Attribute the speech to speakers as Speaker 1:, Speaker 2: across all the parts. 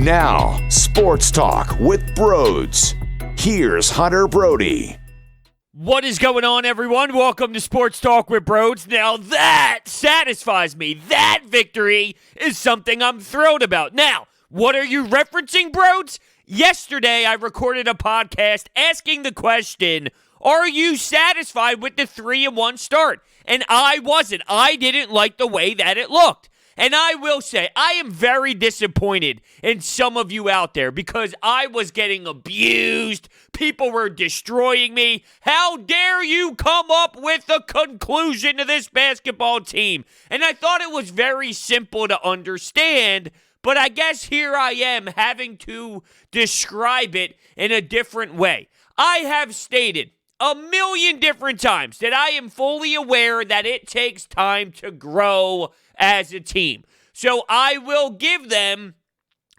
Speaker 1: Now, Sports Talk with Brodes. Here's Hunter Brody.
Speaker 2: What is going on, everyone? Welcome to Sports Talk with Brodes. Now that satisfies me. That victory is something I'm thrilled about. Now, what are you referencing, Brodes? Yesterday, I recorded a podcast asking the question, are you satisfied with the 3-1 start? And I wasn't. I didn't like the way that it looked. And I will say, I am very disappointed in some of you out there because I was getting abused. People were destroying me. How dare you come up with a conclusion to this basketball team? And I thought it was very simple to understand, but I guess here I am having to describe it in a different way. I have stated a million different times that I am fully aware that it takes time to grow as a team. So I will give them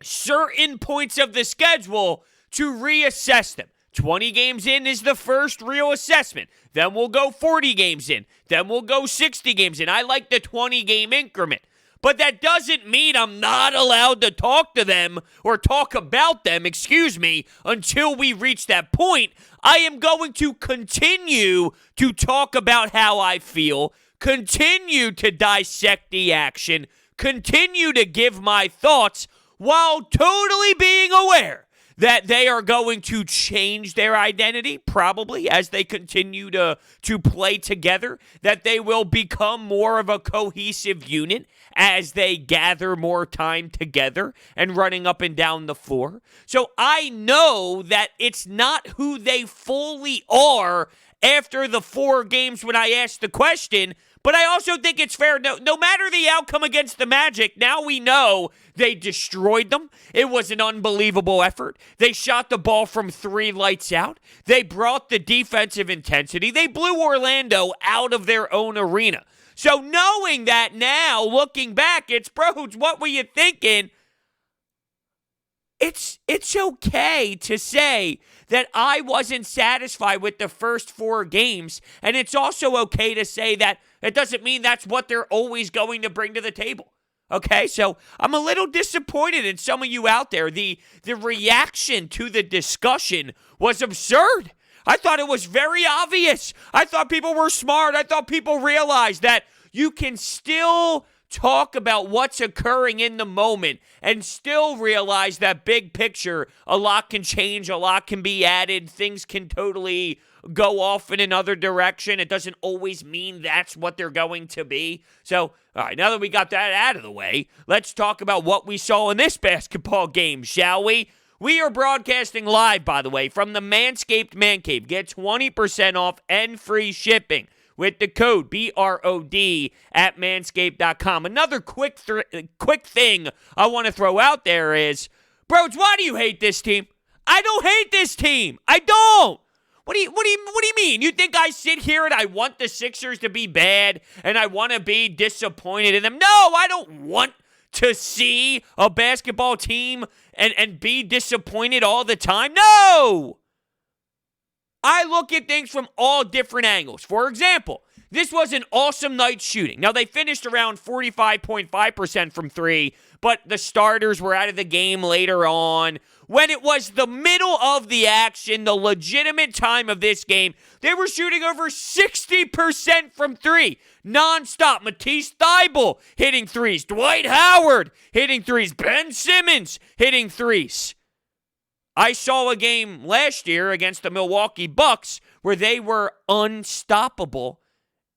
Speaker 2: certain points of the schedule to reassess them. 20 games in is the first real assessment. Then we'll go 40 games in. Then we'll go 60 games in. I like the 20-game increment. But that doesn't mean I'm not allowed to talk to them or talk about them, until we reach that point. I am going to continue to talk about how I feel, continue to dissect the action, continue to give my thoughts while totally being aware that they are going to change their identity, probably, as they continue to play together, that they will become more of a cohesive unit as they gather more time together and running up and down the floor. So I know that it's not who they fully are after the 4 games when I asked the question, but I also think it's fair, no matter the outcome against the Magic, now we know they destroyed them. It was an unbelievable effort. They shot the ball from 3 lights out. They brought the defensive intensity. They blew Orlando out of their own arena. So knowing that now, looking back, it's, Brodes, what were you thinking? It's okay to say that I wasn't satisfied with the first 4 games, and it's also okay to say that it doesn't mean that's what they're always going to bring to the table. Okay, so I'm a little disappointed in some of you out there. The reaction to the discussion was absurd. I thought it was very obvious. I thought people were smart. I thought people realized that you can still talk about what's occurring in the moment and still realize that big picture, a lot can change, a lot can be added, things can totally go off in another direction. It doesn't always mean that's what they're going to be. So, all right, now that we got that out of the way, let's talk about what we saw in this basketball game, shall we? We are broadcasting live, by the way, from the Manscaped Man Cave. Get 20% off and free shipping with the code BROD at manscaped.com. Another quick thing I want to throw out there is, Brodes, why do you hate this team? I don't hate this team. I don't. What do you mean? You think I sit here and I want the Sixers to be bad and I want to be disappointed in them? No, I don't want to see a basketball team and be disappointed all the time. No! I look at things from all different angles. For example, this was an awesome night shooting. Now, they finished around 45.5% from 3, but the starters were out of the game later on. When it was the middle of the action, the legitimate time of this game, they were shooting over 60% from 3. Nonstop. Matisse Thybulle hitting threes. Dwight Howard hitting threes. Ben Simmons hitting threes. I saw a game last year against the Milwaukee Bucks where they were unstoppable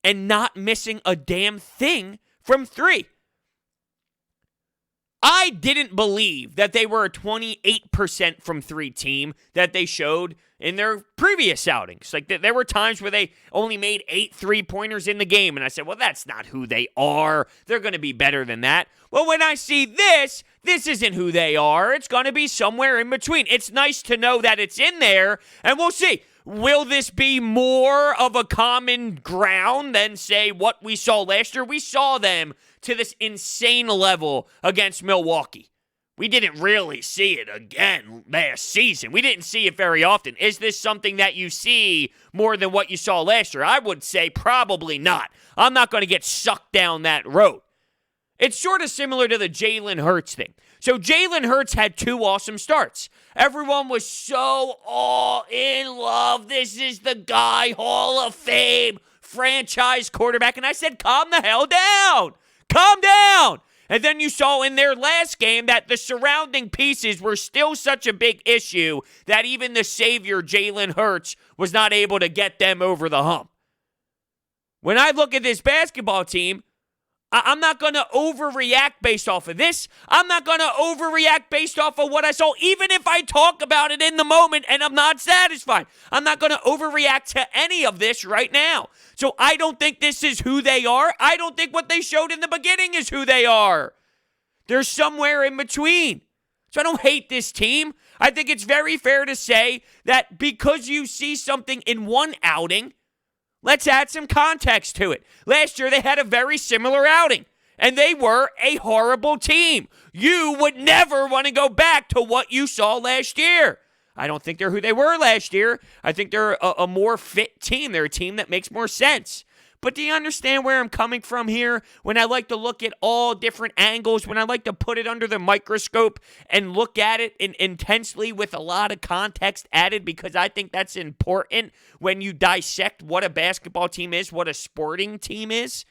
Speaker 2: and not missing a damn thing from 3. I didn't believe that they were a 28% from 3 team that they showed in their previous outings. Like, there were times where they only made 8 3-pointers in the game, and I said, well, that's not who they are. They're going to be better than that. Well, when I see this isn't who they are. It's going to be somewhere in between. It's nice to know that it's in there, and we'll see. Will this be more of a common ground than, say, what we saw last year? We saw them to this insane level against Milwaukee. We didn't really see it again last season. We didn't see it very often. Is this something that you see more than what you saw last year? I would say probably not. I'm not going to get sucked down that road. It's sort of similar to the Jalen Hurts thing. So Jalen Hurts had 2 awesome starts. Everyone was so all in love. This is the guy, Hall of Fame, franchise quarterback. And I said, calm the hell down. Calm down. And then you saw in their last game that the surrounding pieces were still such a big issue that even the savior, Jalen Hurts, was not able to get them over the hump. When I look at this basketball team, I'm not going to overreact based off of this. I'm not going to overreact based off of what I saw, even if I talk about it in the moment and I'm not satisfied. I'm not going to overreact to any of this right now. So I don't think this is who they are. I don't think what they showed in the beginning is who they are. They're somewhere in between. So I don't hate this team. I think it's very fair to say that because you see something in one outing, let's add some context to it. Last year, they had a very similar outing, and they were a horrible team. You would never want to go back to what you saw last year. I don't think they're who they were last year. I think they're a more fit team. They're a team that makes more sense. But do you understand where I'm coming from here? When I like to look at all different angles, when I like to put it under the microscope and look at it intensely with a lot of context added, because I think that's important when you dissect what a basketball team is, what a sporting team is.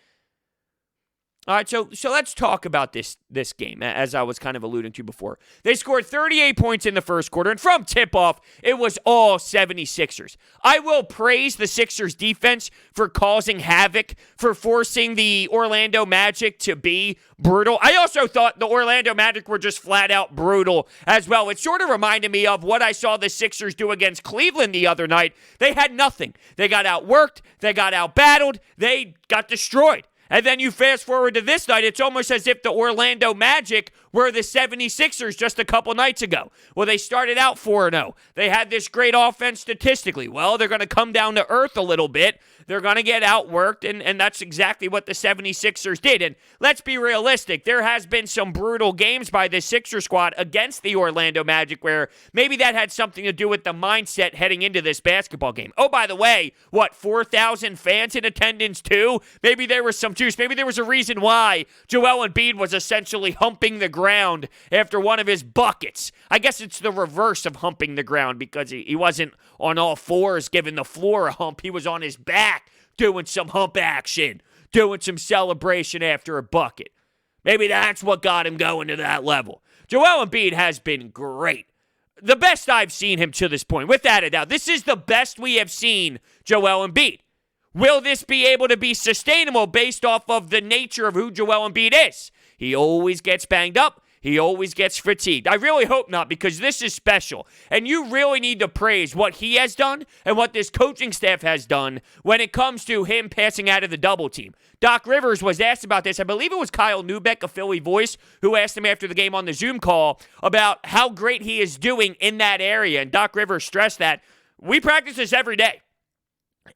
Speaker 2: All right, so let's talk about this game, as I was kind of alluding to before. They scored 38 points in the first quarter, and from tip-off, it was all 76ers. I will praise the Sixers defense for causing havoc, for forcing the Orlando Magic to be brutal. I also thought the Orlando Magic were just flat-out brutal as well. It sort of reminded me of what I saw the Sixers do against Cleveland the other night. They had nothing. They got outworked. They got outbattled. They got destroyed. And then you fast forward to this night, it's almost as if the Orlando Magic were the 76ers just a couple nights ago. Well, they started out 4-0. They had this great offense statistically. Well, they're going to come down to earth a little bit. They're going to get outworked, and that's exactly what the 76ers did. And let's be realistic. There has been some brutal games by the Sixer squad against the Orlando Magic where maybe that had something to do with the mindset heading into this basketball game. Oh, by the way, 4,000 fans in attendance too? Maybe there was some juice. Maybe there was a reason why Joel Embiid was essentially humping the ground after one of his buckets. I guess it's the reverse of humping the ground because he wasn't on all fours giving the floor a hump. He was on his back doing some hump action, doing some celebration after a bucket. Maybe that's what got him going to that level. Joel Embiid has been great. The best I've seen him to this point, without a doubt. This is the best we have seen Joel Embiid. Will this be able to be sustainable based off of the nature of who Joel Embiid is? He always gets banged up. He always gets fatigued. I really hope not, because this is special. And you really need to praise what he has done and what this coaching staff has done when it comes to him passing out of the double team. Doc Rivers was asked about this. I believe it was Kyle Neubeck, a Philly voice, who asked him after the game on the Zoom call about how great he is doing in that area. And Doc Rivers stressed that we practice this every day.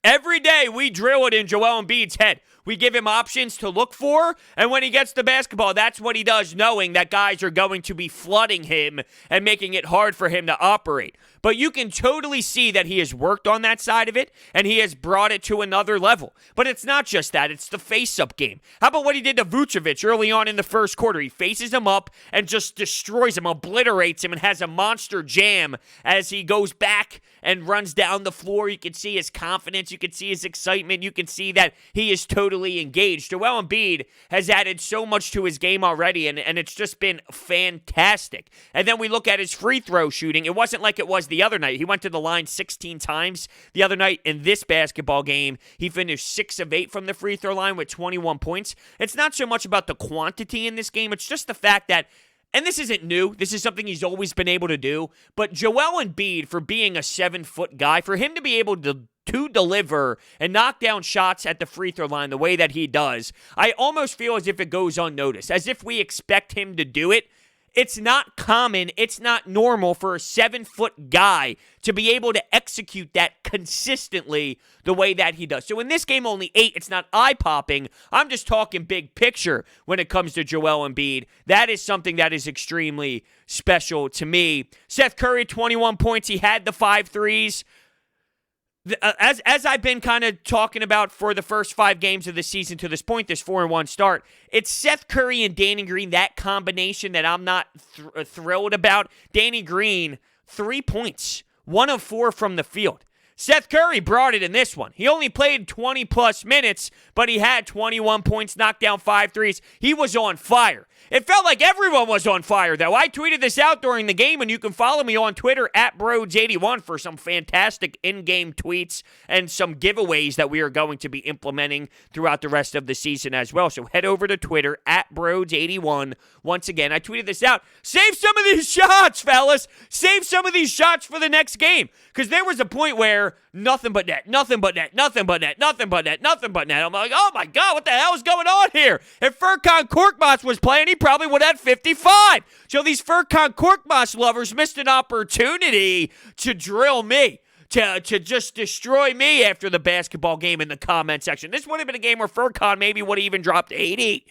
Speaker 2: Every day we drill it in Joel Embiid's head. We give him options to look for, and when he gets the basketball, that's what he does, knowing that guys are going to be flooding him and making it hard for him to operate. But you can totally see that he has worked on that side of it, and he has brought it to another level. But it's not just that, it's the face-up game. How about what he did to Vucevic early on in the first quarter? He faces him up and just destroys him, obliterates him, and has a monster jam as he goes back and runs down the floor. You can see his confidence, you can see his excitement, you can see that he is totally engaged. Joel Embiid has added so much to his game already, and it's just been fantastic. And then we look at his free throw shooting. It wasn't like it was the other night. He went to the line 16 times the other night. In this basketball game, he finished 6 of 8 from the free throw line with 21 points. It's not so much about the quantity in this game. It's just the fact that, and this isn't new, this is something he's always been able to do, but Joel Embiid, for being a 7-foot guy, for him to be able to deliver and knock down shots at the free throw line the way that he does, I almost feel as if it goes unnoticed, as if we expect him to do it. It's not common, it's not normal for a 7-foot guy to be able to execute that consistently the way that he does. So in this game, only 8, it's not eye-popping. I'm just talking big picture when it comes to Joel Embiid. That is something that is extremely special to me. Seth Curry, 21 points. He had the 5 threes. As I've been kind of talking about for the first 5 games of the season to this point, this 4-1 start, it's Seth Curry and Danny Green, that combination that I'm not thrilled about. Danny Green, 3 points, 1 of 4 from the field. Seth Curry brought it in this one. He only played 20-plus minutes, but he had 21 points, knocked down 5 threes. He was on fire. It felt like everyone was on fire, though. I tweeted this out during the game, and you can follow me on Twitter at Brodes81 for some fantastic in-game tweets and some giveaways that we are going to be implementing throughout the rest of the season as well. So head over to Twitter at Brodes81. Once again, I tweeted this out. Save some of these shots, fellas. Save some of these shots for the next game. Because there was a point where nothing but net, nothing but net, nothing but net, nothing but net, nothing but net. I'm like, oh my God, what the hell is going on here? If Furkan Korkmaz was playing, he probably would have 55. So these Furkan Korkmaz lovers missed an opportunity to drill me, to just destroy me after the basketball game in the comment section. This would have been a game where Furkan maybe would have even dropped 80.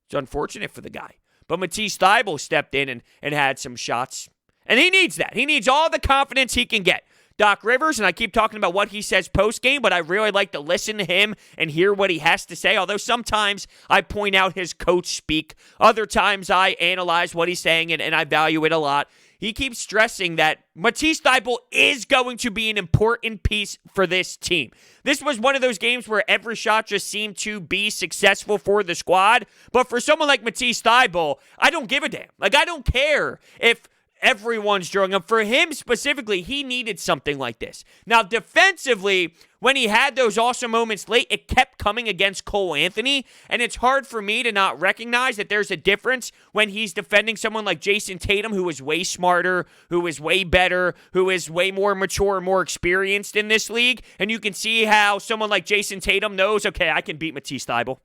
Speaker 2: It's unfortunate for the guy. But Matisse Thybulle stepped in and had some shots. And he needs that. He needs all the confidence he can get. Doc Rivers, and I keep talking about what he says post-game, but I really like to listen to him and hear what he has to say, although sometimes I point out his coach speak. Other times I analyze what he's saying, and I value it a lot. He keeps stressing that Matisse Thybulle is going to be an important piece for this team. This was one of those games where every shot just seemed to be successful for the squad, but for someone like Matisse Thybulle, I don't give a damn. Like, I don't care if everyone's drawing up. For him specifically, he needed something like this. Now, defensively, when he had those awesome moments late, it kept coming against Cole Anthony, and it's hard for me to not recognize that there's a difference when he's defending someone like Jason Tatum, who is way smarter, who is way better, who is way more mature, more experienced in this league, and you can see how someone like Jason Tatum knows, okay, I can beat Matisse Thybulle.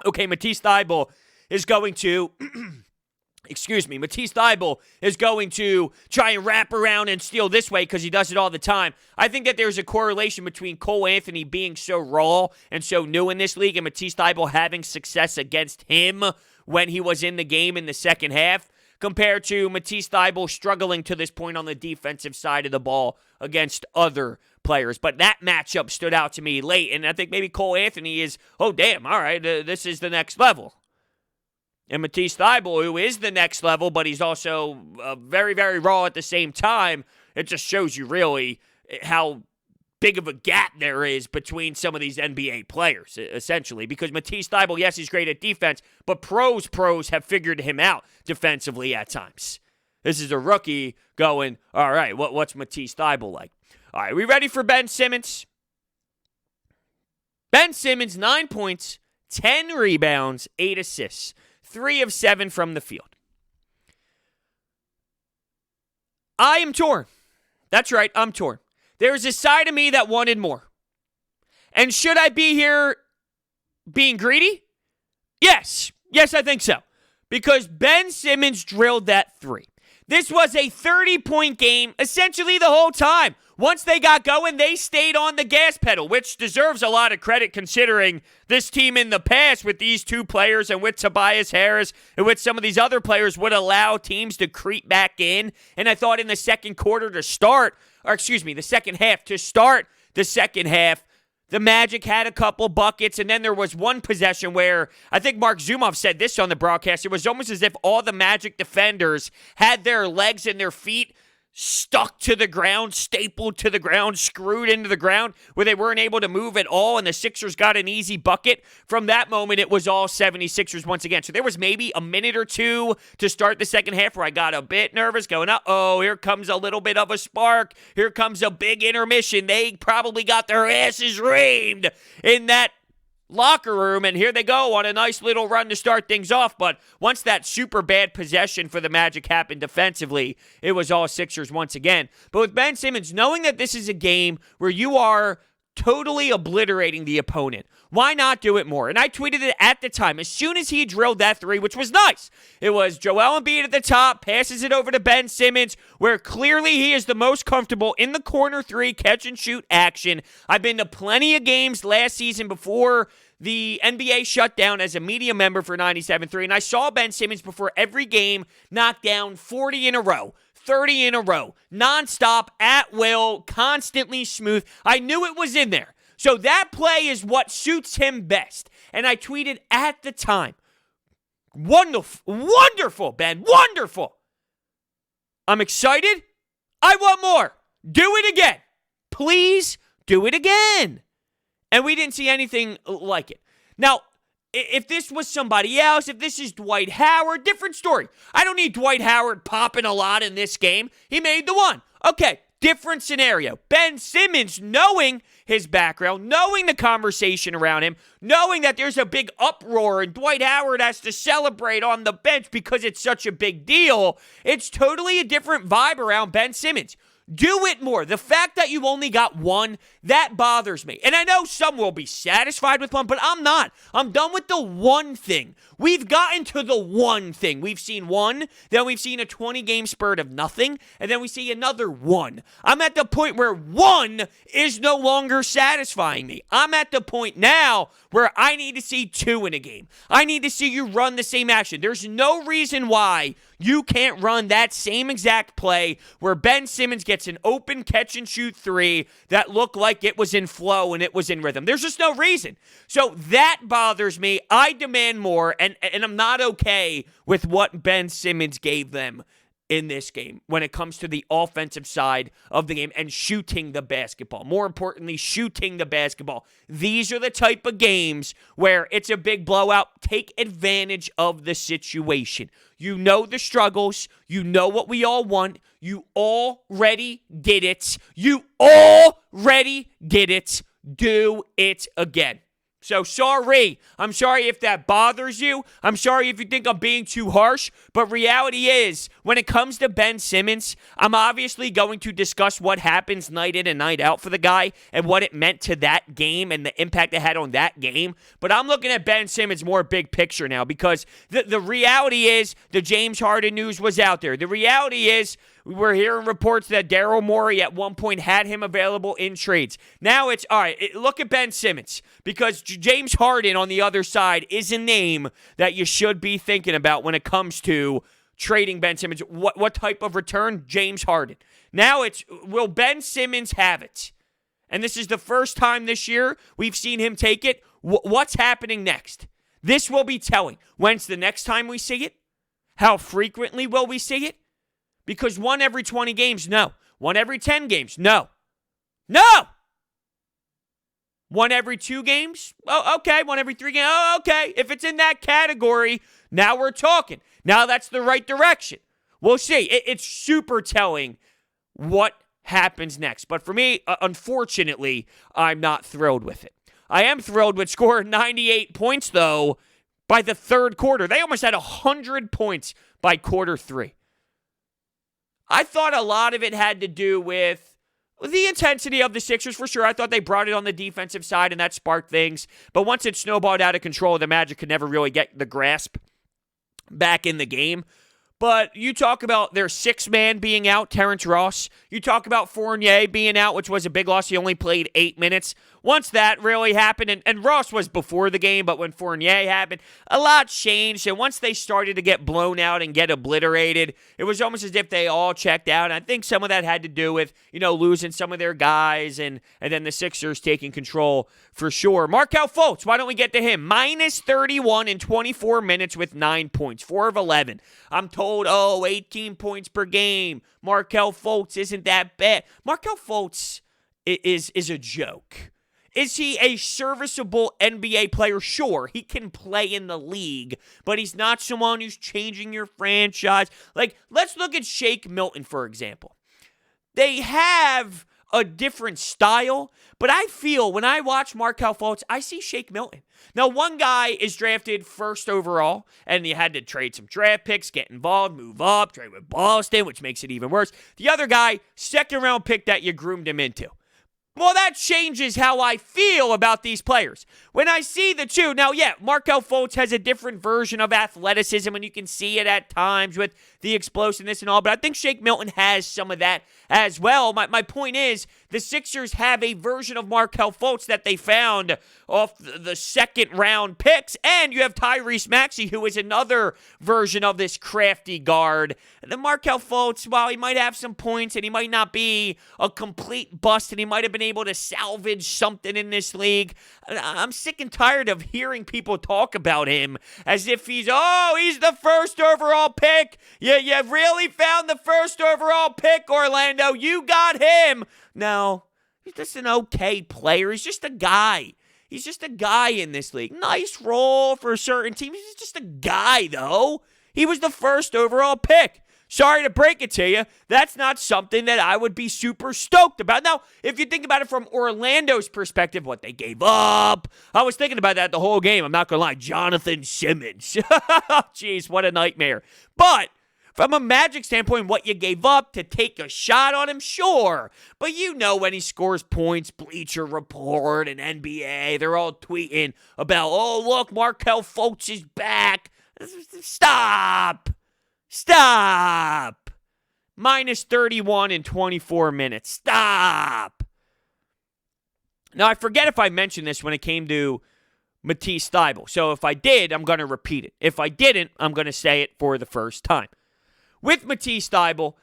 Speaker 2: Okay, Matisse Thybulle is going to... Matisse Thybulle is going to try and wrap around and steal this way because he does it all the time. I think that there's a correlation between Cole Anthony being so raw and so new in this league and Matisse Thybulle having success against him when he was in the game in the second half compared to Matisse Thybulle struggling to this point on the defensive side of the ball against other players. But that matchup stood out to me late, and I think maybe Cole Anthony is, oh, damn, all right, this is the next level. And Matisse Thybulle, who is the next level, but he's also very, very raw at the same time, it just shows you really how big of a gap there is between some of these NBA players, essentially. Because Matisse Thybulle, yes, he's great at defense, but pros have figured him out defensively at times. This is a rookie going, all right, what's Matisse Thybulle like? All right, we ready for Ben Simmons? Ben Simmons, 9 points, 10 rebounds, 8 assists. 3 of 7 from the field. I am torn. That's right, I'm torn. There is a side of me that wanted more. And should I be here being greedy? Yes. Yes, I think so. Because Ben Simmons drilled that 3. This was a 30-point game essentially the whole time. Once they got going, they stayed on the gas pedal, which deserves a lot of credit considering this team in the past with these 2 players and with Tobias Harris and with some of these other players would allow teams to creep back in. And I thought in the second quarter to start, the second half to start the second half, the Magic had a couple buckets, and then there was one possession where I think Mark Zumoff said this on the broadcast. It was almost as if all the Magic defenders had their legs and their feet stuck to the ground, stapled to the ground, screwed into the ground, where they weren't able to move at all, and the Sixers got an easy bucket. From that moment, it was all 76ers once again. So there was maybe a minute or two to start the second half where I got a bit nervous, going, uh-oh, here comes a little bit of a spark. Here comes a big intermission. They probably got their asses reamed in that locker room, and here they go on a nice little run to start things off. But once that super bad possession for the Magic happened defensively, it was all Sixers once again. But with Ben Simmons, knowing that this is a game where you are totally obliterating the opponent, why not do it more? And I tweeted it at the time. As soon as he drilled that 3, which was nice, it was Joel Embiid at the top, passes it over to Ben Simmons, where clearly he is the most comfortable in the corner 3 catch-and-shoot action. I've been to plenty of games last season before the NBA shut down as a media member for 97.3, and I saw Ben Simmons before every game knock down 40 in a row, 30 in a row, nonstop, at will, constantly smooth. I knew it was in there. So that play is what suits him best. And I tweeted at the time, wonderful, Ben, wonderful. I'm excited. I want more. Do it again. Please do it again. And we didn't see anything like it. Now, if this was somebody else, if this is Dwight Howard, different story. I don't need Dwight Howard popping a lot in this game. He made the one. Okay, different scenario. Ben Simmons, knowing his background, knowing the conversation around him, knowing that there's a big uproar and Dwight Howard has to celebrate on the bench because it's such a big deal, it's totally a different vibe around Ben Simmons. Do it more. The fact that you only got one, that bothers me. And I know some will be satisfied with one, but I'm not. I'm done with the one thing. We've gotten to the one thing. We've seen one, then we've seen a 20-game spurt of nothing, and then we see another one. I'm at the point where one is no longer satisfying me. I'm at the point now where I need to see two in a game. I need to see you run the same action. There's no reason why you can't run that same exact play where Ben Simmons gets an open catch-and-shoot three that looked like it was in flow and it was in rhythm. There's just no reason. So that bothers me. I demand more, and I'm not okay with what Ben Simmons gave them in this game when it comes to the offensive side of the game and shooting the basketball. More importantly, shooting the basketball. These are the type of games where it's a big blowout. Take advantage of the situation. You know the struggles. You know what we all want. You already did it. You already did it. Do it again. So sorry. I'm sorry if that bothers you. I'm sorry if you think I'm being too harsh. But reality is, when it comes to Ben Simmons, I'm obviously going to discuss what happens night in and night out for the guy and what it meant to that game and the impact it had on that game. But I'm looking at Ben Simmons more big picture now because the reality is the James Harden news was out there. The reality is we're hearing reports that Daryl Morey at one point had him available in trades. Now it's, all right, look at Ben Simmons because James Harden on the other side is a name that you should be thinking about when it comes to trading Ben Simmons. What type of return? James Harden. Now it's, will Ben Simmons have it? And this is the first time this year we've seen him take it. What's happening next? This will be telling. When's the next time we see it? How frequently will we see it? Because one every 20 games, no. One every 10 games, no. No! One every 2 games? Oh, okay. One every 3 games? Oh, okay. If it's in that category, now we're talking. Now that's the right direction. We'll see. It's super telling what happens next. But for me, unfortunately, I'm not thrilled with it. I am thrilled with scoring 98 points, though, by the third quarter. They almost had 100 points by quarter 3. I thought a lot of it had to do with the intensity of the Sixers, for sure. I thought they brought it on the defensive side, and that sparked things. But once it snowballed out of control, the Magic could never really get the grasp back in the game. But you talk about their 6-man being out, Terrence Ross. You talk about Fournier being out, which was a big loss. He only played 8 minutes. Once that really happened, and Ross was before the game, but when Fournier happened, a lot changed. And once they started to get blown out and get obliterated, it was almost as if they all checked out. And I think some of that had to do with, losing some of their guys and then the Sixers taking control for sure. Markelle Fultz, why don't we get to him? Minus 31 in 24 minutes with 9 points, 4 of 11. I'm told, 18 points per game. Markelle Fultz isn't that bad. Markelle Fultz is a joke. Is he a serviceable NBA player? Sure, he can play in the league, but he's not someone who's changing your franchise. Like, let's look at Shake Milton, for example. They have a different style, but I feel when I watch Markelle Fultz, I see Shake Milton. Now, one guy is drafted first overall, and you had to trade some draft picks, get involved, move up, trade with Boston, which makes it even worse. The other guy, second-round pick that you groomed him into. Well, that changes how I feel about these players. When I see the two, now, yeah, Markelle Fultz has a different version of athleticism, and you can see it at times with the explosiveness and all, but I think Shake Milton has some of that as well. My point is, The Sixers have a version of Markelle Fultz that they found off the second-round picks, and you have Tyrese Maxey, who is another version of this crafty guard. The Markelle Fultz, while he might have some points and he might not be a complete bust and he might have been able to salvage something in this league, I'm sick and tired of hearing people talk about him as if he's the first overall pick. You really found the first overall pick, Orlando. You got him. No, he's just an okay player. He's just a guy. He's just a guy in this league. Nice role for a certain team. He's just a guy, though. He was the first overall pick. Sorry to break it to you. That's not something that I would be super stoked about. Now, if you think about it from Orlando's perspective, what they gave up. I was thinking about that the whole game. I'm not going to lie. Jonathan Simmons. Jeez, what a nightmare. But from a Magic standpoint, what you gave up to take a shot on him, sure. But you know when he scores points, Bleacher Report and NBA, they're all tweeting about, oh, look, Markelle Fultz is back. Stop. Minus 31 in 24 minutes. Stop. Now, I forget if I mentioned this when it came to Matisse Thybulle. So if I did, I'm going to repeat it. If I didn't, I'm going to say it for the first time. With Matisse Thybulle,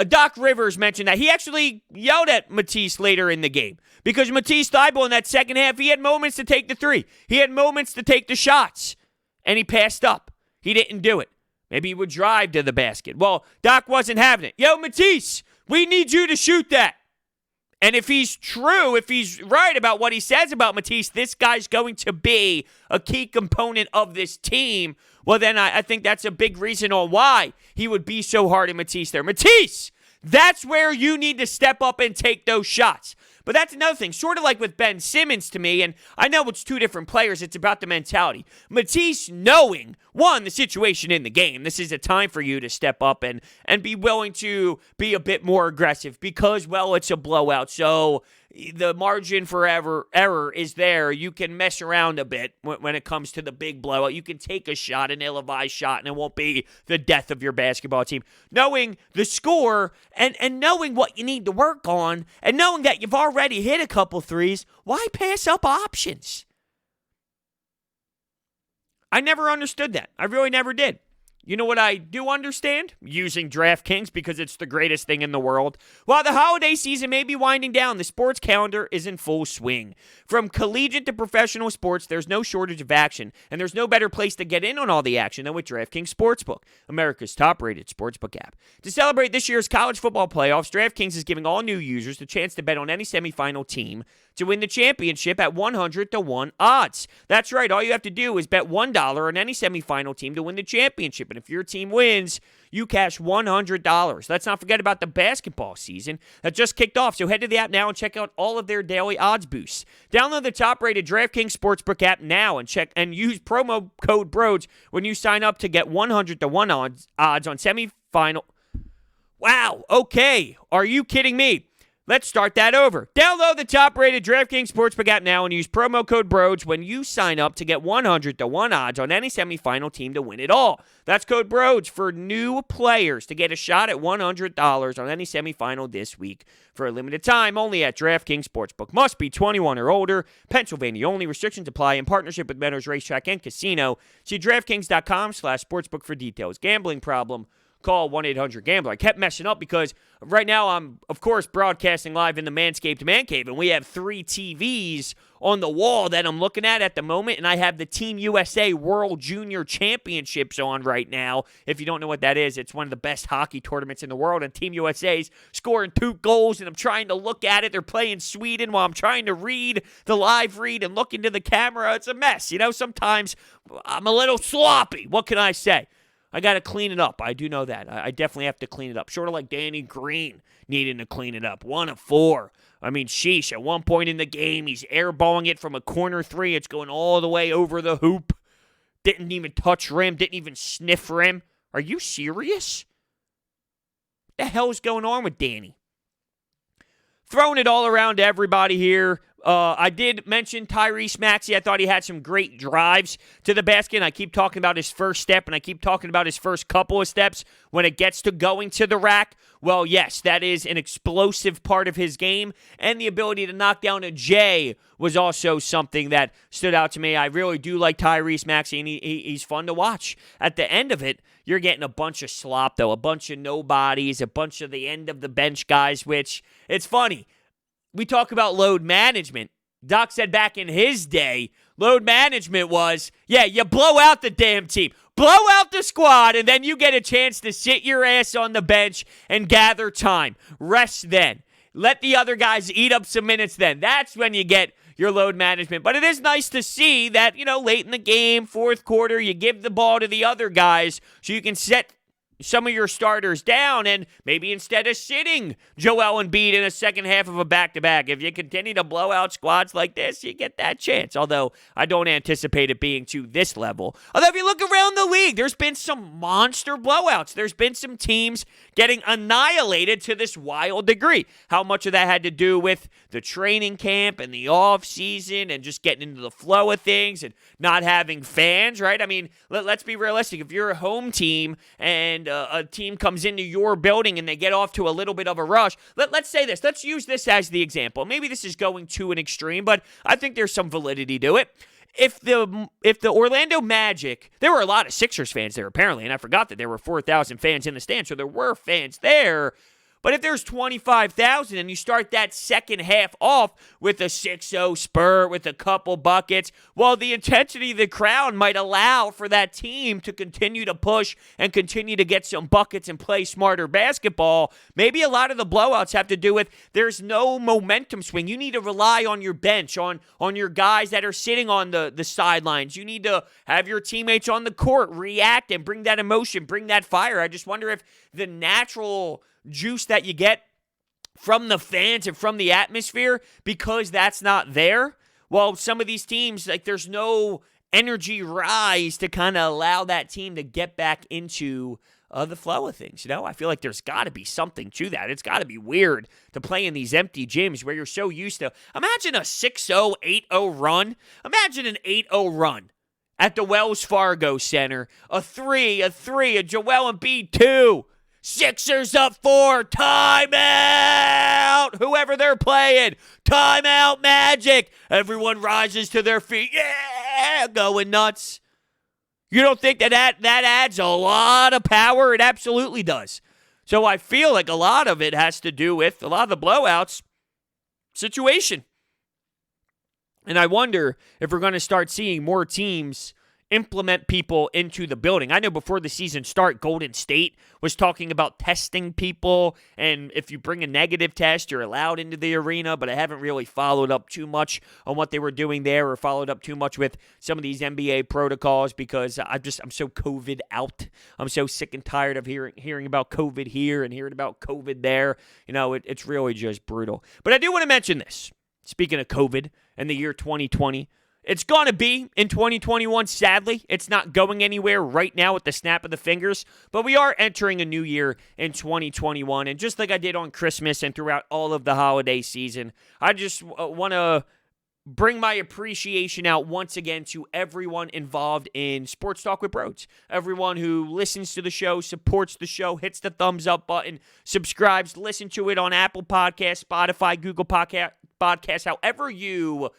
Speaker 2: Doc Rivers mentioned that he actually yelled at Matisse later in the game. Because Matisse Thybulle in that second half, he had moments to take the three. He had moments to take the shots. And he passed up. He didn't do it. Maybe he would drive to the basket. Well, Doc wasn't having it. Yo, Matisse, we need you to shoot that. And if he's true, if he's right about what he says about Matisse, this guy's going to be a key component of this team. Well, then I think that's a big reason on why he would be so hard at Matisse there. Matisse, that's where you need to step up and take those shots. But that's another thing, sort of like with Ben Simmons to me, and I know it's two different players, it's about the mentality. Matisse knowing, one, the situation in the game, this is a time for you to step up and be willing to be a bit more aggressive because, well, it's a blowout, so the margin for error is there. You can mess around a bit when it comes to the big blowout. You can take a shot, an ill-advised shot, and it won't be the death of your basketball team. Knowing the score and knowing what you need to work on and knowing that you've already hit a couple threes, why pass up options? I never understood that. I really never did. You know what I do understand? Using DraftKings because it's the greatest thing in the world. While the holiday season may be winding down, the sports calendar is in full swing. From collegiate to professional sports, there's no shortage of action, and there's no better place to get in on all the action than with DraftKings Sportsbook, America's top-rated sportsbook app. To celebrate this year's college football playoffs, DraftKings is giving all new users the chance to bet on any semifinal team to win the championship at 100-1 odds. That's right, all you have to do is bet $1 on any semifinal team to win the championship. And if your team wins, you cash $100. Let's not forget about the basketball season that just kicked off. So head to the app now and check out all of their daily odds boosts. Download the top-rated DraftKings Sportsbook app now and use promo code Brodes when you sign up to get 100-1 odds on semifinal. Wow, okay. Are you kidding me? Let's start that over. Download the top-rated DraftKings Sportsbook app now and use promo code Brodes when you sign up to get 100-1 odds on any semifinal team to win it all. That's code Brodes for new players to get a shot at $100 on any semifinal this week for a limited time only at DraftKings Sportsbook. Must be 21 or older. Pennsylvania only. Restrictions apply in partnership with Meadows Racetrack and Casino. See DraftKings.com/sportsbook for details. Gambling problem? Call 1-800-GAMBLER. I kept messing up because right now I'm, of course, broadcasting live in the Manscaped Man Cave, and we have 3 TVs on the wall that I'm looking at the moment, and I have the Team USA World Junior Championships on right now. If you don't know what that is, it's one of the best hockey tournaments in the world, and Team USA's scoring 2 goals, and I'm trying to look at it. They're playing Sweden while I'm trying to read the live read and look into the camera. It's a mess. You know, sometimes I'm a little sloppy. What can I say? I got to clean it up. I do know that. I definitely have to clean it up. Sort of like Danny Green needing to clean it up. 1 of 4. I mean, sheesh, at one point in the game, he's airballing it from a corner 3. It's going all the way over the hoop. Didn't even touch rim. Didn't even sniff rim. Are you serious? What the hell is going on with Danny? Throwing it all around to everybody here. I did mention Tyrese Maxey. I thought he had some great drives to the basket. And I keep talking about his first step, and I keep talking about his first couple of steps when it gets to going to the rack. Well, yes, that is an explosive part of his game, and the ability to knock down a J was also something that stood out to me. I really do like Tyrese Maxey, and he's fun to watch. At the end of it, you're getting a bunch of slop, though, a bunch of nobodies, a bunch of the end-of-the-bench guys, which, it's funny. We talk about load management. Doc said back in his day, load management was, you blow out the damn team. Blow out the squad, and then you get a chance to sit your ass on the bench and gather time. Rest then. Let the other guys eat up some minutes then. That's when you get your load management. But it is nice to see that, late in the game, fourth quarter, you give the ball to the other guys so you can set some of your starters down, and maybe instead of sitting Joel Embiid in the second half of a back-to-back, if you continue to blow out squads like this, you get that chance. Although I don't anticipate it being to this level. Although if you look around the league, there's been some monster blowouts. There's been some teams getting annihilated to this wild degree. How much of that had to do with the training camp and the off season and just getting into the flow of things and not having fans, right? I mean, let's be realistic. If you're a home team and a team comes into your building and they get off to a little bit of a rush, let's say this. Let's use this as the example. Maybe this is going to an extreme, but I think there's some validity to it. If the Orlando Magic, there were a lot of Sixers fans there apparently, and I forgot that there were 4,000 fans in the stand, so there were fans there. But if there's 25,000 and you start that second half off with a 6-0 spurt with a couple buckets, well, the intensity of the crowd might allow for that team to continue to push and continue to get some buckets and play smarter basketball. Maybe a lot of the blowouts have to do with there's no momentum swing. You need to rely on your bench, on your guys that are sitting on the sidelines. You need to have your teammates on the court react and bring that emotion, bring that fire. I just wonder if the natural juice that you get from the fans and from the atmosphere, because that's not there, well, some of these teams, like, there's no energy rise to kind of allow that team to get back into the flow of things. I feel like there's got to be something to that. It's got to be weird to play in these empty gyms where you're so used to. Imagine a 6-0, 8-0 run. Imagine an 8-0 run at the Wells Fargo Center. A Joel Embiid 2. Sixers up 4, timeout! Whoever they're playing, timeout Magic! Everyone rises to their feet, going nuts. You don't think that adds a lot of power? It absolutely does. So I feel like a lot of it has to do with a lot of the blowouts situation. And I wonder if we're going to start seeing more teams implement people into the building. I know before the season start, Golden State was talking about testing people, and if you bring a negative test, you're allowed into the arena, but I haven't really followed up too much on what they were doing there or followed up too much with some of these NBA protocols because I'm so COVID out. I'm so sick and tired of hearing about COVID here and hearing about COVID there. It's really just brutal. But I do want to mention this. Speaking of COVID and the year 2020, it's going to be in 2021, sadly. It's not going anywhere right now with the snap of the fingers, but we are entering a new year in 2021, and just like I did on Christmas and throughout all of the holiday season, I just want to bring my appreciation out once again to everyone involved in Sports Talk with Brodes. Everyone who listens to the show, supports the show, hits the thumbs up button, subscribes, listen to it on Apple Podcasts, Spotify, Google Podcasts, however you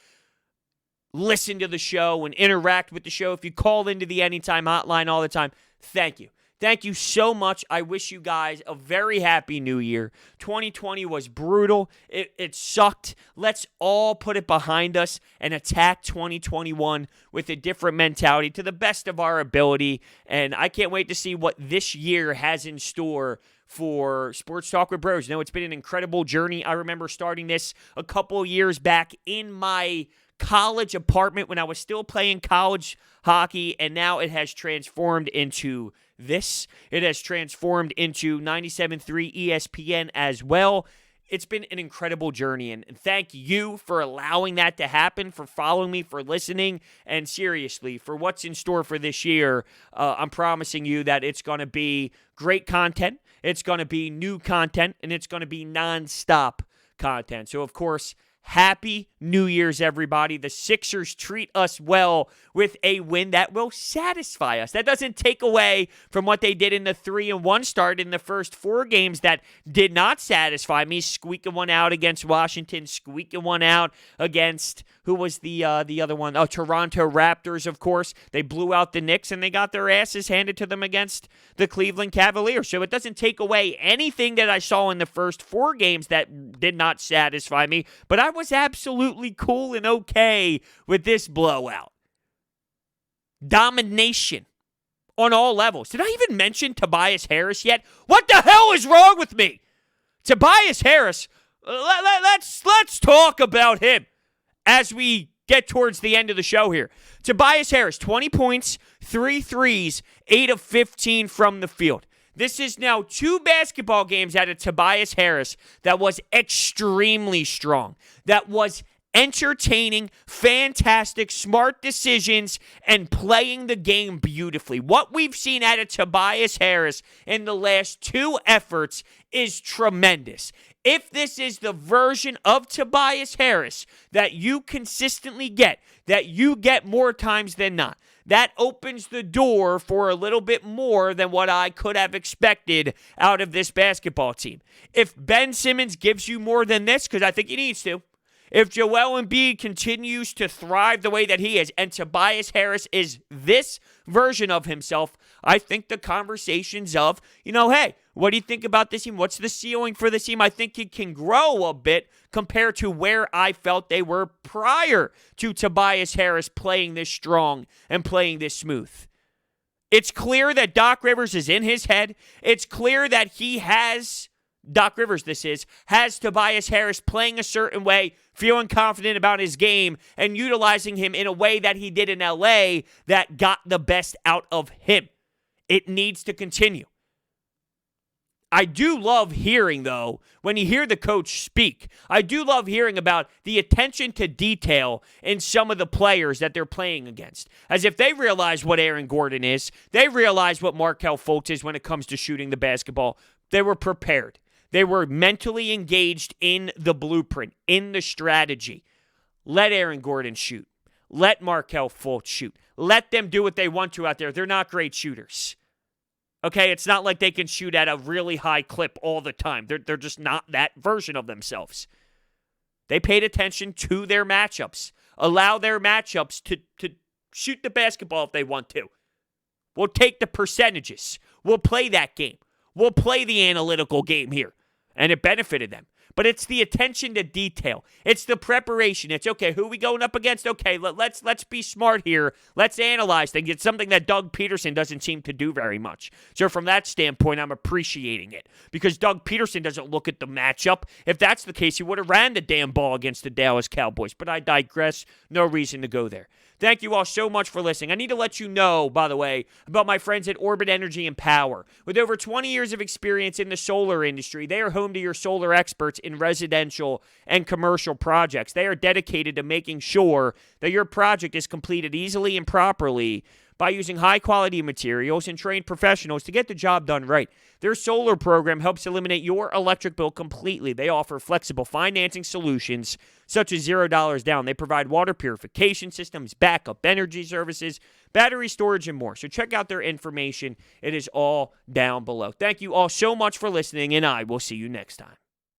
Speaker 2: listen to the show and interact with the show. If you call into the Anytime Hotline all the time, thank you. Thank you so much. I wish you guys a very happy new year. 2020 was brutal. It sucked. Let's all put it behind us and attack 2021 with a different mentality to the best of our ability. And I can't wait to see what this year has in store for Sports Talk with Bros. It's been an incredible journey. I remember starting this a couple years back in my college apartment when I was still playing college hockey, and now it has transformed into this. It has transformed into 97.3 ESPN as well. It's been an incredible journey, and thank you for allowing that to happen, for following me, for listening, and seriously, for what's in store for this year. I'm promising you that it's going to be great content, it's going to be new content, and it's going to be nonstop content. So, of course, Happy New Year's, everybody. The Sixers treat us well with a win that will satisfy us. That doesn't take away from what they did in the 3-1 start in the first 4 games that did not satisfy me. Squeaking one out against Washington, squeaking one out against, who was the other one? Oh, Toronto Raptors, of course. They blew out the Knicks, and they got their asses handed to them against the Cleveland Cavaliers. So it doesn't take away anything that I saw in the first 4 games that did not satisfy me, but I was absolutely cool and okay with this blowout. Domination on all levels. Did I even mention Tobias Harris yet? What the hell is wrong with me? Tobias Harris, let's talk about him as we get towards the end of the show here. Tobias Harris, 20 points, 3 threes, 8 of 15 from the field. This is now 2 basketball games out of Tobias Harris that was extremely strong, that was entertaining, fantastic, smart decisions, and playing the game beautifully. What we've seen out of Tobias Harris in the last 2 efforts is tremendous. If this is the version of Tobias Harris that you consistently get, that you get more times than not, that opens the door for a little bit more than what I could have expected out of this basketball team. If Ben Simmons gives you more than this, because I think he needs to, if Joel Embiid continues to thrive the way that he is, and Tobias Harris is this version of himself, I think the conversations of, hey, what do you think about this team? What's the ceiling for this team? I think it can grow a bit compared to where I felt they were prior to Tobias Harris playing this strong and playing this smooth. It's clear that Doc Rivers is in his head. It's clear that he has, Doc Rivers has Tobias Harris playing a certain way, feeling confident about his game, and utilizing him in a way that he did in LA that got the best out of him. It needs to continue. I do love hearing, though, when you hear the coach speak, I do love hearing about the attention to detail in some of the players that they're playing against. As if they realize what Aaron Gordon is, they realize what Markelle Fultz is when it comes to shooting the basketball. They were prepared. They were mentally engaged in the blueprint, in the strategy. Let Aaron Gordon shoot. Let Markelle Fultz shoot. Let them do what they want to out there. They're not great shooters. Okay, it's not like they can shoot at a really high clip all the time. They're just not that version of themselves. They paid attention to their matchups. Allow their matchups to shoot the basketball if they want to. We'll take the percentages. We'll play that game. We'll play the analytical game here. And it benefited them. But it's the attention to detail. It's the preparation. It's, okay, who are we going up against? Okay, let's be smart here. Let's analyze things. It's something that Doug Peterson doesn't seem to do very much. So from that standpoint, I'm appreciating it. Because Doug Peterson doesn't look at the matchup. If that's the case, he would have ran the damn ball against the Dallas Cowboys. But I digress. No reason to go there. Thank you all so much for listening. I need to let you know, by the way, about my friends at Orbit Energy and Power. With over 20 years of experience in the solar industry, they are home to your solar experts in residential and commercial projects. They are dedicated to making sure that your project is completed easily and properly by using high-quality materials and trained professionals to get the job done right. Their solar program helps eliminate your electric bill completely. They offer flexible financing solutions such as $0 down. They provide water purification systems, backup energy services, battery storage, and more. So check out their information. It is all down below. Thank you all so much for listening, and I will see you next time.